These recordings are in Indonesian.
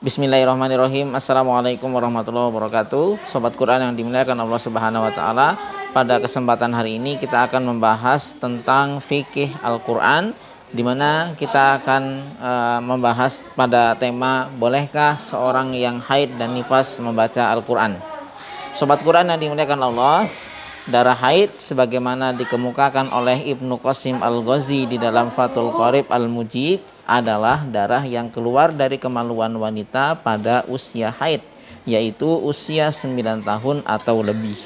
Bismillahirrahmanirrahim. Assalamualaikum warahmatullahi wabarakatuh. Sobat Quran yang dimuliakan Allah Subhanahu wa taala. Pada kesempatan hari ini kita akan membahas tentang fikih Al-Qur'an, di mana kita akan membahas pada tema bolehkah seorang yang haid dan nifas membaca Al-Qur'an. Sobat Quran yang dimuliakan Allah, darah haid sebagaimana dikemukakan oleh Ibnu Qasim Al-Ghazi di dalam Fathul Qarib Al-Mujib adalah darah yang keluar dari kemaluan wanita pada usia haid, yaitu usia 9 tahun atau lebih,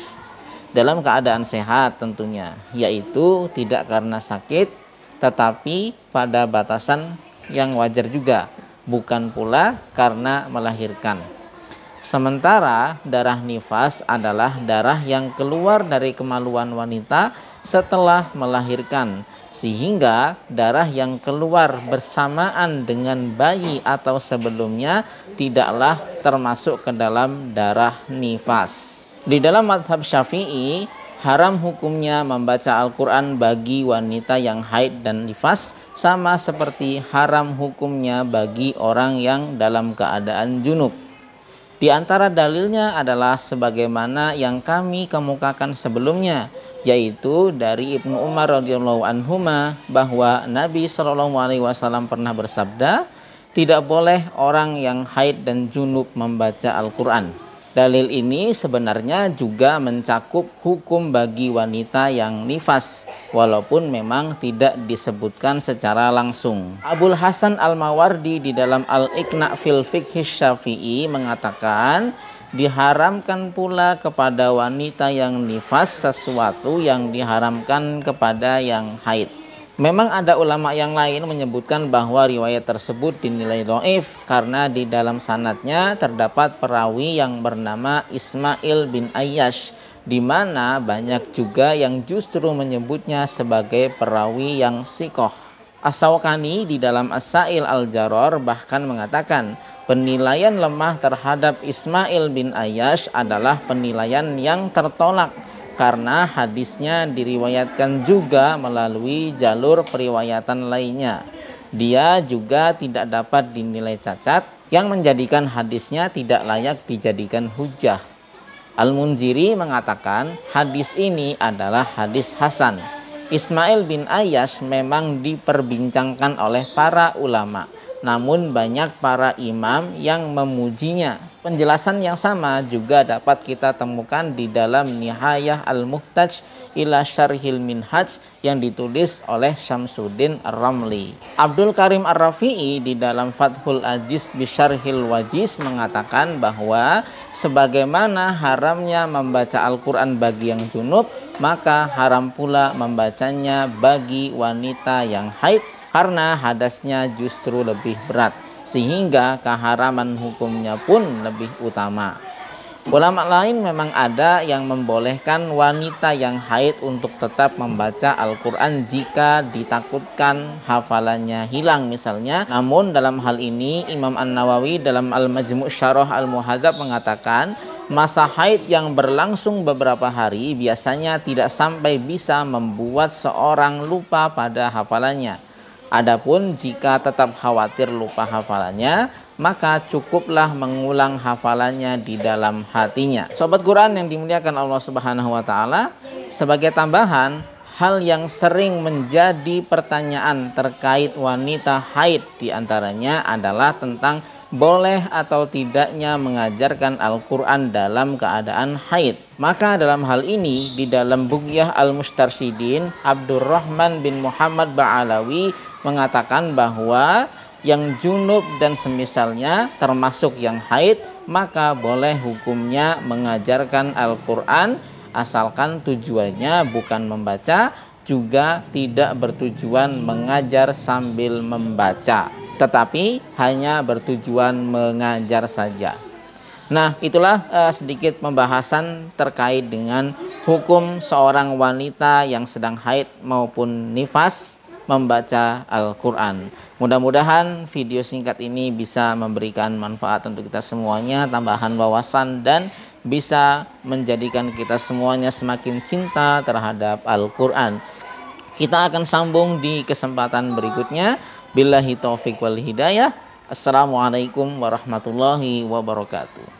dalam keadaan sehat tentunya, yaitu tidak karena sakit tetapi pada batasan yang wajar juga, bukan pula karena melahirkan. Sementara darah nifas adalah darah yang keluar dari kemaluan wanita setelah melahirkan, sehingga darah yang keluar bersamaan dengan bayi atau sebelumnya tidaklah termasuk ke dalam darah nifas. Di dalam mazhab Syafi'i, haram hukumnya membaca Al-Quran bagi wanita yang haid dan nifas, sama seperti haram hukumnya bagi orang yang dalam keadaan junub. Di antara dalilnya adalah sebagaimana yang kami kemukakan sebelumnya, yaitu dari Ibnu Umar radhiyallahu anhuma bahwa Nabi SAW pernah bersabda, tidak boleh orang yang haid dan junub membaca Al-Quran. Dalil ini sebenarnya juga mencakup hukum bagi wanita yang nifas, walaupun memang tidak disebutkan secara langsung. Abul Hasan Al-Mawardi di dalam Al-Iqna' fil Fiqh Syafi'i mengatakan, diharamkan pula kepada wanita yang nifas sesuatu yang diharamkan kepada yang haid. Memang ada ulama yang lain menyebutkan bahwa riwayat tersebut dinilai dhaif karena di dalam sanadnya terdapat perawi yang bernama Ismail bin Ayyash, di mana banyak juga yang justru menyebutnya sebagai perawi yang sikoh. As-Sawqani di dalam As-Sa'il Al-Jarrar bahkan mengatakan penilaian lemah terhadap Ismail bin Ayyash adalah penilaian yang tertolak, karena hadisnya diriwayatkan juga melalui jalur periwayatan lainnya. Dia juga tidak dapat dinilai cacat, yang menjadikan hadisnya tidak layak dijadikan hujjah. Al-Munziri mengatakan hadis ini adalah hadis hasan. Ismail bin Ayyash memang diperbincangkan oleh para ulama, namun banyak para imam yang memujinya. Penjelasan yang sama juga dapat kita temukan di dalam Nihayah Al-Muhtaj ila Syarhil Minhaj yang ditulis oleh Syamsuddin Ar-Ramli. Abdul Karim Ar-Rafi'i di dalam Fathul Ajiz bi Syarhil Wajiz mengatakan bahwa sebagaimana haramnya membaca Al-Quran bagi yang junub, maka haram pula membacanya bagi wanita yang haid, karena hadasnya justru lebih berat, sehingga keharaman hukumnya pun lebih utama. Ulama lain memang ada yang membolehkan wanita yang haid untuk tetap membaca Al-Quran jika ditakutkan hafalannya hilang misalnya. Namun dalam hal ini Imam An-Nawawi dalam Al-Majmu' Syarah Al-Muhadzab mengatakan masa haid yang berlangsung beberapa hari biasanya tidak sampai bisa membuat seorang lupa pada hafalannya. Adapun jika tetap khawatir lupa hafalannya, maka cukuplah mengulang hafalannya di dalam hatinya. Sobat Quran yang dimuliakan Allah Subhanahu wa taala, sebagai tambahan, hal yang sering menjadi pertanyaan terkait wanita haid diantaranya adalah tentang boleh atau tidaknya mengajarkan Al-Quran dalam keadaan haid. Maka dalam hal ini di dalam Bughyah Al-Mustarsyidin, Abdurrahman bin Muhammad Ba'alawi mengatakan bahwa yang junub dan semisalnya termasuk yang haid, maka boleh hukumnya mengajarkan Al-Quran asalkan tujuannya bukan membaca, juga tidak bertujuan mengajar sambil membaca, tetapi hanya bertujuan mengajar saja. Nah, itulah sedikit pembahasan terkait dengan hukum seorang wanita yang sedang haid maupun nifas membaca Al-Quran. Mudah-mudahan video singkat ini bisa memberikan manfaat untuk kita semuanya, tambahan wawasan, dan bisa menjadikan kita semuanya semakin cinta terhadap Al-Quran. Kita akan sambung di kesempatan berikutnya. Billahi taufiq wal hidayah. Assalamualaikum warahmatullahi wabarakatuh.